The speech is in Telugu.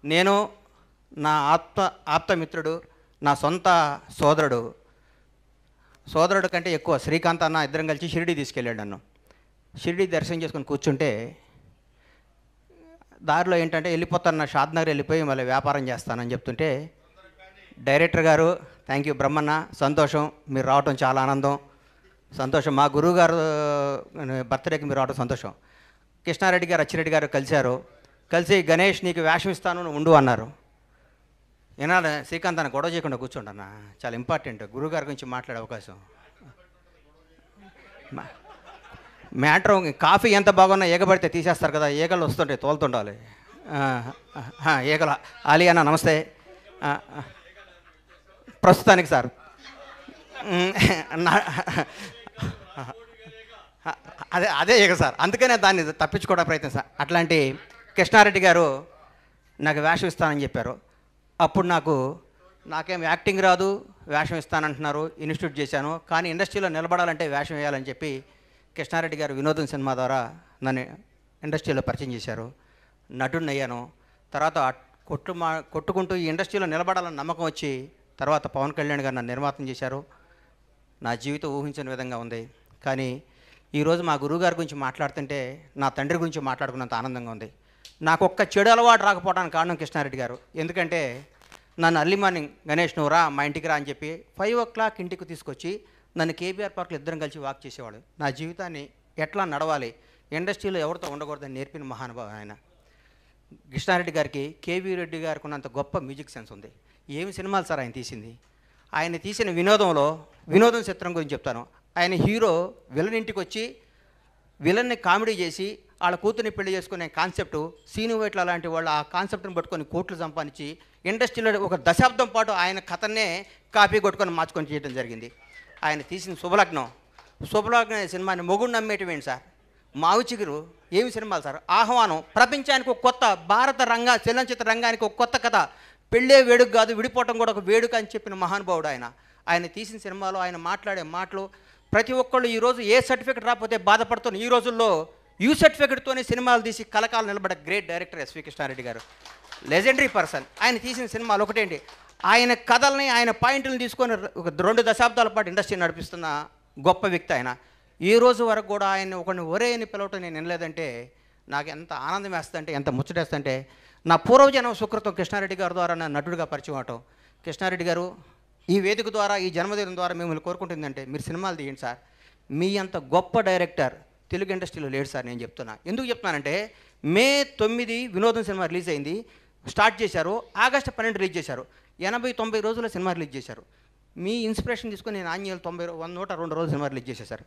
నేను నా ఆప్తమిత్రుడు, నా సొంత సోదరుడు కంటే ఎక్కువ శ్రీకాంత్ అన్న ఇద్దరం కలిసి షిరిడి తీసుకెళ్ళాడు నన్ను. షిరిడి దర్శనం చేసుకొని కూర్చుంటే దారిలో ఏంటంటే వెళ్ళిపోతాను, షాద్నగర్ వెళ్ళిపోయి మళ్ళీ వ్యాపారం చేస్తానని చెప్తుంటే డైరెక్టర్ గారు, థ్యాంక్ యూ బ్రహ్మన్న, సంతోషం మీరు రావటం చాలా ఆనందం, సంతోషం. మా గురువు గారు బర్త్డేకి మీరు రావడం సంతోషం. కృష్ణారెడ్డి గారు అచ్చిరెడ్డి గారు కలిసి గణేష్ నీకు వేషం ఇస్తాను, నువ్వు ఉండు అన్నారు. ఏనాడు శ్రీకాంత్ అన్న గొడవ చేయకుండా కూర్చోండి అన్న, చాలా ఇంపార్టెంట్ గురువుగారి గురించి మాట్లాడే అవకాశం. మ్యాటర్ కాఫీ ఎంత బాగున్నా ఏగబడితే తీసేస్తారు కదా, ఈగలు వస్తుంటాయి, తోలుతుండాలి. ఈగల ఆలీ అన్న నమస్తే. ప్రస్తుతానికి సార్ అదే ఈగ సార్, అందుకనే దాన్ని తప్పించుకోవడానికి ప్రయత్నం సార్. అట్లాంటి కృష్ణారెడ్డి గారు నాకు వేషం ఇస్తానని చెప్పారు. అప్పుడు నాకేం యాక్టింగ్ రాదు, వేషం ఇస్తానంటున్నారు, ఇన్స్టిట్యూట్ చేశాను, కానీ ఇండస్ట్రీలో నిలబడాలంటే వేషం వేయాలని చెప్పి కృష్ణారెడ్డి గారు వినోదం సినిమా ద్వారా నన్ను ఇండస్ట్రీలో పరిచయం చేశారు. నటుడిని అయ్యాను. తర్వాత కొట్టుకుంటూ ఈ ఇండస్ట్రీలో నిలబడాలని నమ్మకం వచ్చి తర్వాత పవన్ కళ్యాణ్ గారు నన్ను నిర్మాతం చేశారు. నా జీవితం ఊహించిన విధంగా ఉంది. కానీ ఈరోజు మా గురువుగారి గురించి మాట్లాడుతుంటే నా తండ్రి గురించి మాట్లాడుకున్నంత ఆనందంగా ఉంది. నాకు ఒక్క చెడు అలవాటు రాకపోవడానికి కారణం కృష్ణారెడ్డి గారు. ఎందుకంటే నన్ను అర్లీ మార్నింగ్ గణేష్ నువ్వు రా, మా ఇంటికి రా అని చెప్పి 5 o'clock ఇంటికి తీసుకొచ్చి నన్ను కేబీఆర్ పార్క్లో ఇద్దరం కలిసి వాక్ చేసేవాడు. నా జీవితాన్ని ఎట్లా నడవాలి, ఇండస్ట్రీలో ఎవరితో ఉండకూడదని నేర్పిన మహానుభావం ఆయన. కృష్ణారెడ్డి గారికి కేవీ రెడ్డి గారికి ఉన్నంత గొప్ప మ్యూజిక్ సెన్స్ ఉంది. ఏమి సినిమాలు సార్ ఆయన తీసింది. ఆయన తీసిన వినోదం చిత్రం గురించి చెప్తాను. ఆయన హీరో విలన్ ఇంటికి వచ్చి విలన్ని కామెడీ చేసి వాళ్ళ కూతుర్ని పెళ్లి చేసుకునే కాన్సెప్టు సీను వైట్ల లాంటి వాళ్ళు ఆ కాన్సెప్ట్ని పట్టుకొని కోట్లు సంపాదించి ఇండస్ట్రీలో ఒక దశాబ్దం పాటు ఆయన కథనే కాపీ కొట్టుకొని మార్చుకొని చేయడం జరిగింది. ఆయన తీసిన శుభలగ్నం అనే సినిమాని మొగుడు నమ్మేటివేంటి సార్, మావి చిగురు, ఏమి సినిమాలు సార్, ఆహ్వానం, ప్రపంచానికి ఒక కొత్త భారత చలనచిత్ర రంగానికి ఒక కొత్త కథ, పెళ్ళే వేడుక కాదు విడిపోవటం కూడా ఒక వేడుక అని చెప్పిన మహానుభావుడు ఆయన. ఆయన తీసిన సినిమాలో ఆయన మాట్లాడే మాటలు ప్రతి ఒక్కళ్ళు ఈరోజు ఏ సర్టిఫికెట్ రాకపోతే బాధపడుతున్న ఈ రోజుల్లో యూ సర్టిఫికెట్తోనే సినిమాలు తీసి కలకాలం నిలబడ్డ గ్రేట్ డైరెక్టర్ ఎస్వి కృష్ణారెడ్డి గారు, లెజెండరీ పర్సన్. ఆయన తీసిన సినిమాలు ఒకటేంటి, ఆయన కథల్ని ఆయన పాయింట్లను తీసుకొని ఒక 2 దశాబ్దాల పాటు ఇండస్ట్రీ నడిపిస్తున్న గొప్ప వ్యక్తి ఆయన. ఈ రోజు వరకు కూడా ఆయన ఒకరిని ఒరే అని పిలవటం నేను వినలేదంటే నాకు ఎంత ఆనందం వేస్తుందంటే, ఎంత ముచ్చటేస్తుంటే, నా పూర్వజన్మ సుకృతం కృష్ణారెడ్డి గారి ద్వారా నా నటుడిగా పరిచయం అవటం. కృష్ణారెడ్డి గారు ఈ వేదిక ద్వారా, ఈ జన్మదినం ద్వారా మిమ్మల్ని కోరుకుంటుందంటే మీరు సినిమాలు తీయండి సార్. మీ అంత గొప్ప డైరెక్టర్ తెలుగు ఇండస్ట్రీలో లేడు సార్. నేను చెప్తున్నా, ఎందుకు చెప్తున్నానంటే May 9 వినోదం సినిమా రిలీజ్ అయింది, స్టార్ట్ చేశారు. August 12 రిలీజ్ చేశారు. 80-90 రోజుల సినిమా రిలీజ్ చేశారు. మీ ఇన్స్పిరేషన్ తీసుకొని నేను ఆంజనేయులు 102 రోజులు సినిమా రిలీజ్ చేసేసారు.